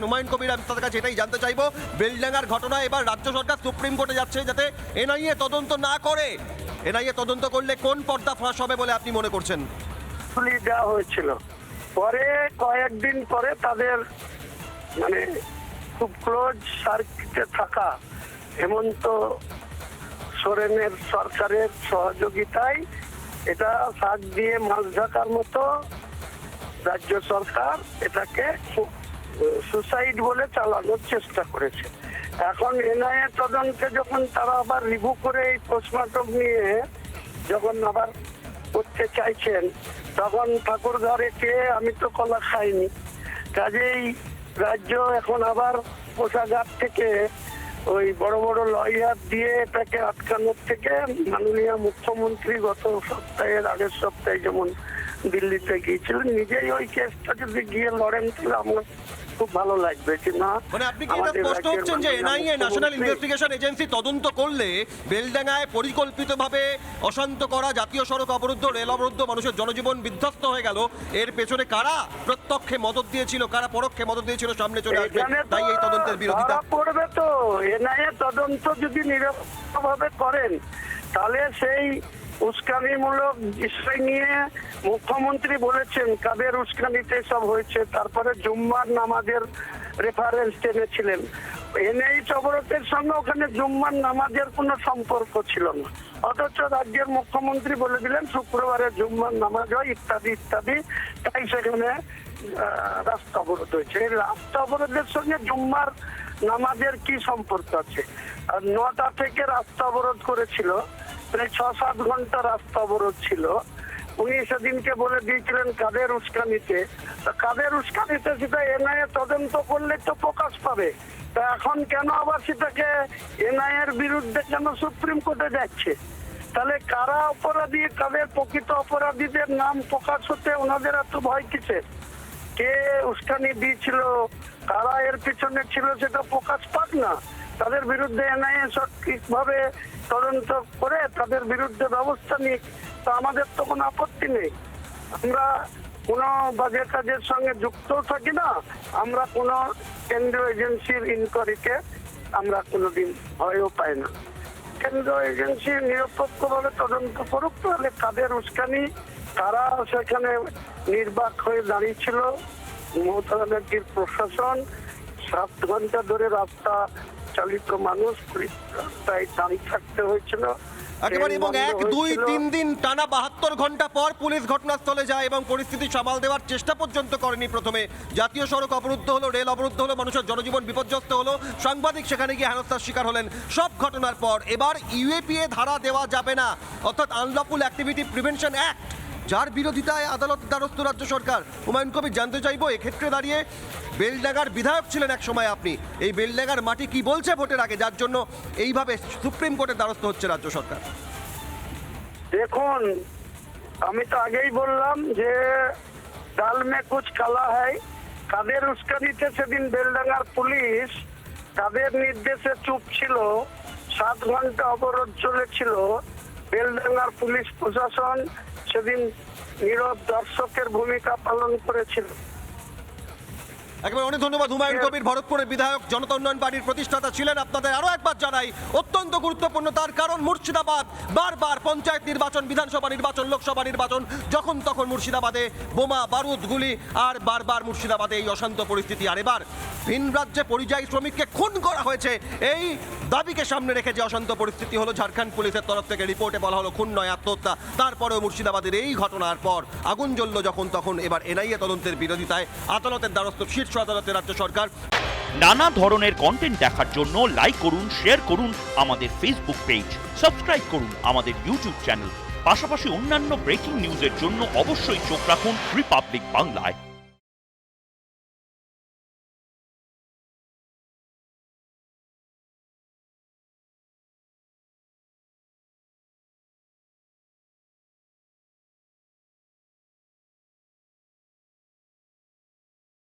হুমায়ুন কবির, আমি তাদের কাছে এটাই জানতে চাইবো, বেলডাঙ্গার ঘটনা এবার রাজ্য সরকার সুপ্রিম কোর্টে যাচ্ছে যাতে এনআইএ তদন্ত না করে। এনআইএ তদন্ত করলে কোন পর্দা ফাঁস হবে বলে আপনি মনে করছেন? দেওয়া হয়েছিল, পরে কয়েকদিন পরে তাদের মানে খুব ক্লোজ সার্কিটে থাকা হেমন্ত সোরেনের সরকারের সহযোগিতায় এটা শাক দিয়ে মাছ ঢাকার মতো রাজ্য সরকার এটাকে সুসাইড বলে চালানোর চেষ্টা করেছে। এখন এনআইএ তদন্তে যখন তারা আবার রিভিউ করে এই পোস্টমর্টম নিয়ে যখন আবার করতে চাইছেন, তখন ঠাকুর ঘরে খেয়ে আমি তো কলা খাইনি, কাজেই রাজ্য এখন আবার কোষাগার থেকে ওই বড় বড় লয়ার দিয়ে এটাকে আটকানোর থেকে মাননীয় মুখ্যমন্ত্রী গত সপ্তাহের আগের সপ্তাহে যেমন দিল্লিতে গিয়েছিলেন, নিজেই ওই কেসটা যদি গিয়ে লড়েন তাহলে আমার খুব ভালো লাগবে। যে না, মানে আপনি কি এটা স্পষ্ট হচ্ছেন যে এনআইএ ন্যাশনাল ইনভেস্টিগেশন এজেন্সি তদন্ত করলে বেলডাঙ্গায় পরিকল্পিতভাবে অশান্ত করা, জাতীয় সড়ক অবরুদ্ধ, রেল অবরুদ্ধ, মানুষের জনজীবন বিধ্বস্ত হয়ে গেল, এর পেছনে কারা প্রত্যক্ষে মদত দিয়েছিল, কারা পরোক্ষে মদত দিয়েছিল সামনে চলে আসবে, তাই এই তদন্তের বিরোধিতা করবে। তো এনআইএ তদন্ত যদি নিরপেক্ষভাবে করেন তাহলে সেই উস্কানিমূলক বিষয় নিয়ে মুখ্যমন্ত্রী বলেছেন কাদের উস্কানিতে সব হয়েছে, তারপরে জুম্মার নামাজের রেফারেন্স টেনেছিলেন। এনআই অবরোধের সঙ্গে ওখানে জুম্মার নামাজের কোনো সম্পর্ক ছিল না, অথচ রাজ্যের মুখ্যমন্ত্রী বলে দিলেন শুক্রবারে জুম্মার নামাজ হয় ইত্যাদি ইত্যাদি, তাই সেখানে রাস্তা অবরোধ হয়েছে। এই রাস্তা অবরোধের সঙ্গে জুম্মার নামাজের কি সম্পর্ক আছে? আর 9টা থেকে রাস্তা অবরোধ করেছিল, প্রায় 6-7 ঘন্টা রাস্তা অবরোধ ছিল। উনি সেদিনকে বলে দিয়েছিলেন কাদের উস্কানিতে, কাদের উস্কানিতে সেটা এনআইএ তদন্ত করলে তো প্রকাশ পাবে। তা এখন কেন আবার সেটাকে এনআইএর বিরুদ্ধে কেন সুপ্রিম কোর্টে যাচ্ছে? তাহলে কারা অপরাধী, কাদের প্রকৃত অপরাধীদের নাম প্রকাশ হতে ওনাদের এত ভয় কিসের? কে উস্কানি দিয়েছিল, কারা এর পিছনে ছিল সেটা প্রকাশ পাক না, তাদের বিরুদ্ধে এনআইএ সঠিকভাবে তদন্ত করে তাদের বিরুদ্ধে ব্যবস্থা নিক, তো আমাদের তো কোনো আপত্তি নেই। আমরা কোনো বাজে কাজের সঙ্গে যুক্ত থাকি না, আমরা কোনো কেন্দ্রীয় এজেন্সির ইনকোয়ারিকে আমরা কোনোদিন ভয়ও পাই না। কেন্দ্রীয় এজেন্সি নিরপেক্ষভাবে তদন্ত করুক, তাহলে কাদের উস্কানি, তারা সেখানে নির্বাক হয়ে দাঁড়িয়েছিল, মমতা ব্যানার্জির প্রশাসন 7 ঘন্টা ধরে রাস্তা চালিত মানুষ রাস্তায় দাঁড়িয়ে থাকতে হয়েছিল একেবারে, এবং 1, 2, 3 দিন টানা 72 ঘন্টা পর পুলিশ ঘটনাস্থলে যায় এবং পরিস্থিতি সামাল দেওয়ার চেষ্টা পর্যন্ত করেনি। প্রথমে জাতীয় সড়ক অবরুদ্ধ হলো, রেল অবরুদ্ধ হলো, মানুষের জনজীবন বিপর্যস্ত হলো, সাংবাদিক সেখানে গিয়ে হেনস্থার শিকার হলেন। সব ঘটনার পর এবার ইউএপিএ ধারা দেওয়া যাবে না, অর্থাৎ আনলফুল অ্যাক্টিভিটি প্রিভেনশন অ্যাক্ট, যার বিরোধিতায় আদালত দ্বারস্থ রাজ্য সরকার। হুমায়ুন কবির, জানতে চাইবো এক্ষেত্রে দাঁড়িয়ে, বেলডাঙ্গার বিধায়ক ছিলেন এক সময় আপনি, এই বেলডাঙ্গার মাটি কি বলছে ভোটের আগে, যার জন্য এইভাবে সুপ্রিম কোর্টের দ্বারস্থ হচ্ছে রাজ্য সরকার? দেখুন, আমি তো আগেই বললাম যে ডাল মে কুছ কালা হয়। কাদের উস্কানিতে সেদিন বেলডাঙ্গার পুলিশ তাদের নির্দেশে চুপ ছিল, 7 ঘন্টা অবরোধ চলেছিল, বেলডাঙ্গার পুলিশ প্রশাসন সেদিন নীরব দর্শকের ভূমিকা পালন করেছিল। একেবারে অনেক ধন্যবাদ হুমায়ুন কবির, ভরতপুরের বিধায়ক, জনতা উন্নয়ন পার্টির প্রতিষ্ঠাতা ছিলেন। আপনাদের আরো একবার জানাই, অত্যন্ত গুরুত্বপূর্ণ, তার কারণ মুর্শিদাবাদ বারবার পঞ্চায়েত নির্বাচন, বিধানসভা নির্বাচন, লোকসভা নির্বাচন, যখন তখন মুর্শিদাবাদে বোমা, বারুদ, গুলি, আর বারবার মুর্শিদাবাদে এই অশান্ত পরিস্থিতি। আর এবার ভিন রাজ্যে পরিযায়ী শ্রমিককে খুন করা হয়েছে, এই দাবিকে সামনে রেখে যে অশান্ত পরিস্থিতি হলো, ঝাড়খণ্ড পুলিশের তরফ থেকে রিপোর্টে বলা হলো খুন নয় আত্মহত্যা, তারপরেও মুর্শিদাবাদের এই ঘটনার পর আগুন জ্বলল যখন তখন। এবার এনআইএ তদন্তের বিরোধিতায় আদালতের দ্বারস্থ শীর্ষ আদালতের রাজ্য সরকার। নানা ধরনের কন্টেন্ট দেখার জন্য লাইক করুন, শেয়ার করুন আমাদের ফেসবুক পেজ, সাবস্ক্রাইব করুন আমাদের ইউটিউব চ্যানেল। পাশাপাশি অন্যান্য ব্রেকিং নিউজের জন্য অবশ্যই চোখ রাখুন রিপাবলিক বাংলায়।